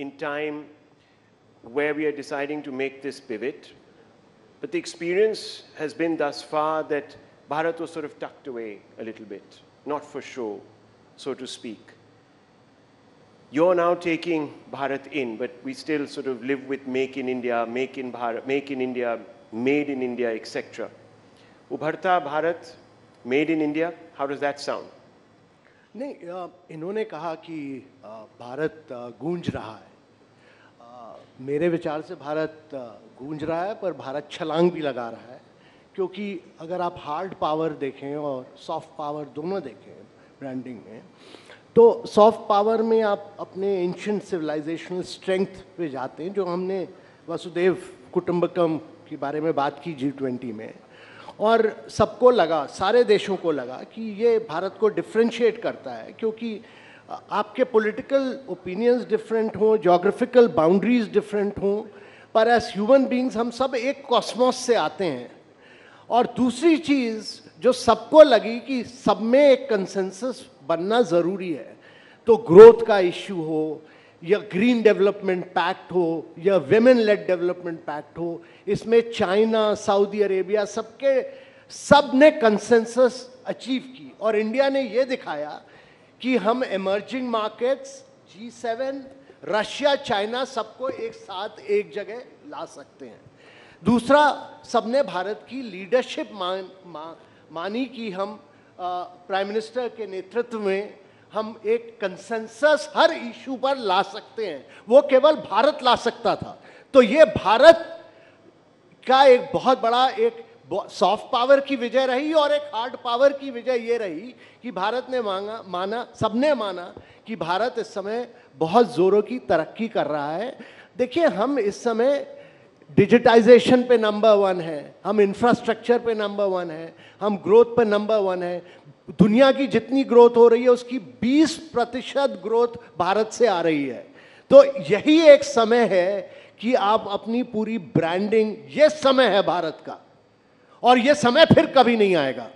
in time where we are deciding to make this pivot. But the experience has been thus far that Bharat was sort of tucked away a little bit, not for show, so to speak. You're now taking Bharat in, but we still sort of live with Make in India, Make in Bharat, Make in India, Made in India, etc. Ubharta Bharat, Made in India, how does that sound? नहीं, इन्होंने कहा कि भारत गूंज रहा है. मेरे विचार से भारत गूंज रहा है, पर भारत छलांग भी लगा रहा है, क्योंकि अगर आप हार्ड पावर देखें और सॉफ्ट पावर दोनों देखें ब्रांडिंग में, तो सॉफ्ट पावर में आप अपने एंशिएंट सिविलाइजेशनल स्ट्रेंथ पे जाते हैं, जो हमने वसुदेव कुटुंबकम के बारे में बात की G20 में, और सबको लगा, सारे देशों को लगा कि ये भारत को डिफ्रेंशिएट करता है, क्योंकि आपके पॉलिटिकल ओपिनियंस डिफरेंट हों, ज्योग्राफिकल बाउंड्रीज डिफरेंट हों, पर एज ह्यूमन बीइंग्स हम सब एक कॉस्मोस से आते हैं. और दूसरी चीज़ जो सबको लगी कि सब में एक कंसेंसस बनना ज़रूरी है, तो ग्रोथ का इश्यू हो या ग्रीन डेवलपमेंट पैक्ट हो या विमेन लेड डेवलपमेंट पैक्ट हो, इसमें चाइना, सऊदी अरेबिया सब ने कंसेंसस अचीव की. और इंडिया ने ये दिखाया कि हम emerging markets, G7, Russia, China सबको एक साथ एक जगह ला सकते हैं. दूसरा, सबने भारत की लीडरशिप मानी कि हम प्राइम मिनिस्टर के नेतृत्व में हम एक कंसेंसस हर इशू पर ला सकते हैं. वो केवल भारत ला सकता था. तो ये भारत का एक बहुत बड़ा एक सॉफ्ट पावर की विजय रही, और एक हार्ड पावर की विजय ये रही कि भारत ने सबने माना कि भारत इस समय बहुत जोरों की तरक्की कर रहा है. देखिए, हम इस समय डिजिटाइजेशन पे नंबर 1 है, हम इंफ्रास्ट्रक्चर पे नंबर 1 है, हम ग्रोथ पे नंबर 1 है. दुनिया की जितनी ग्रोथ हो रही है उसकी 20% ग्रोथ भारत से आ रही है. तो यही एक समय है कि आप अपनी पूरी ब्रांडिंग, ये समय है भारत का, और ये समय फिर कभी नहीं आएगा.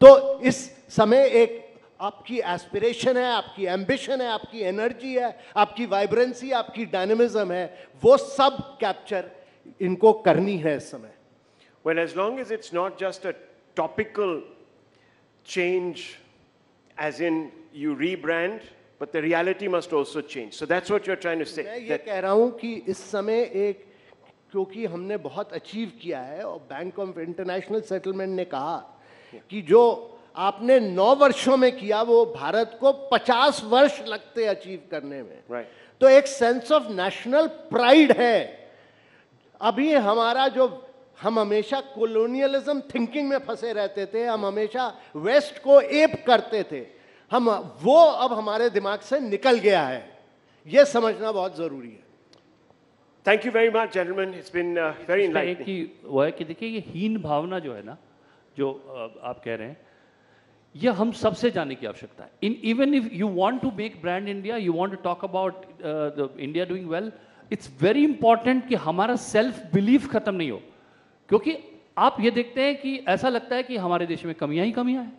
तो इस समय एक आपकी एस्पिरेशन है, आपकी एम्बिशन है, आपकी एनर्जी है, आपकी वाइब्रेंसी, आपकी डायनेमिज्म है, वो सब कैप्चर इनको करनी है इस समय. Well, as long as it's not just a topical change, as in you rebrand, but the reality must also change. So that's what you're trying to say. मैं ये कह रहा हूँ कि इस समय एक, क्योंकि हमने बहुत अचीव किया है, और बैंक ऑफ इंटरनेशनल सेटलमेंट ने कहा कि जो आपने 9 वर्षों में किया वो भारत को 50 वर्ष लगते अचीव करने में. Right. तो एक सेंस ऑफ नेशनल प्राइड है. अभी हमारा जो, हम हमेशा कोलोनियलिज्म थिंकिंग में फंसे रहते थे, हम हमेशा वेस्ट को एप करते थे, हम वो अब हमारे दिमाग से निकल गया है. ये समझना बहुत जरूरी है. Thank you very much, gentlemen. It's been very enlightening. कि वो है कि देखिए, ये हीन भावना जो है ना, जो आप कह रहे हैं, ये हम सबसे जानने की आवश्यकता है. Even if you want to make brand India, you want to talk about the India doing well, it's very important कि हमारा सेल्फ बिलीफ खत्म नहीं हो. क्योंकि आप ये देखते हैं कि ऐसा लगता है कि हमारे देश में कमियां ही कमियां हैं.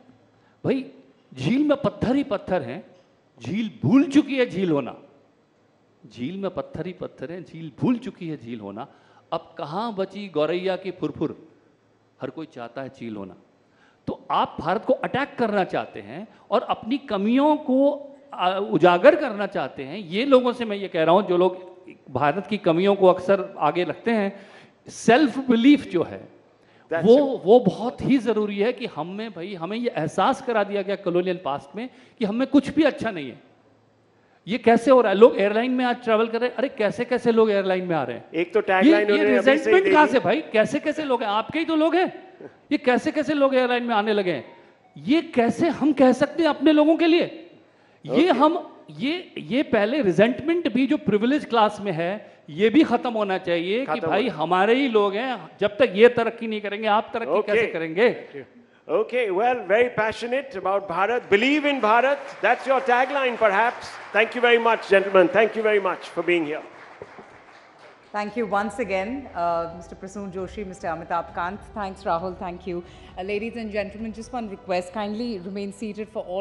भाई, झील में पत्थर ही पत्थर हैं, झील भूल चुकी है झील होना. झील में पत्थर ही पत्थर हैं, झील भूल चुकी है झील होना. अब कहाँ बची गौरैया की फुरफुर, हर कोई चाहता है चील होना. तो आप भारत को अटैक करना चाहते हैं और अपनी कमियों को उजागर करना चाहते हैं. ये लोगों से मैं ये कह रहा हूँ, जो लोग भारत की कमियों को अक्सर आगे रखते हैं, सेल्फ बिलीफ जो है वो बहुत ही जरूरी है. कि हमें ये एहसास करा दिया गया कॉलोनियल पास्ट में कि हमें कुछ भी अच्छा नहीं है. ये कैसे हो रहा है? लोग एयरलाइन में आज ट्रैवल कर रहे हैं. अरे कैसे कैसे लोग एयरलाइन में आ रहे हैं? एक तो टैगलाइन ये रिजेंटमेंट कहां से भाई? कैसे कैसे लोग हैं? आपके ही तो लोग हैं. ये कैसे कैसे लोग एयरलाइन में आने लगे हैं? ये कैसे हम कह सकते हैं अपने लोगों के लिए? ये हम ये पहले रिजेंटमेंट भी जो प्रिविलेज क्लास में है, ये भी खत्म होना चाहिए कि भाई हमारे ही लोग हैं. जब तक ये तरक्की नहीं करेंगे, आप तरक्की कैसे करेंगे? Okay, well, very passionate about Bharat. Believe in Bharat. That's your tagline, perhaps. Thank you very much, gentlemen. Thank you very much for being here. Thank you once again, Mr. Prasoon Joshi, Mr. Amitabh Kant. Thanks, Rahul. Thank you. Ladies and gentlemen, just one request. Kindly remain seated for all of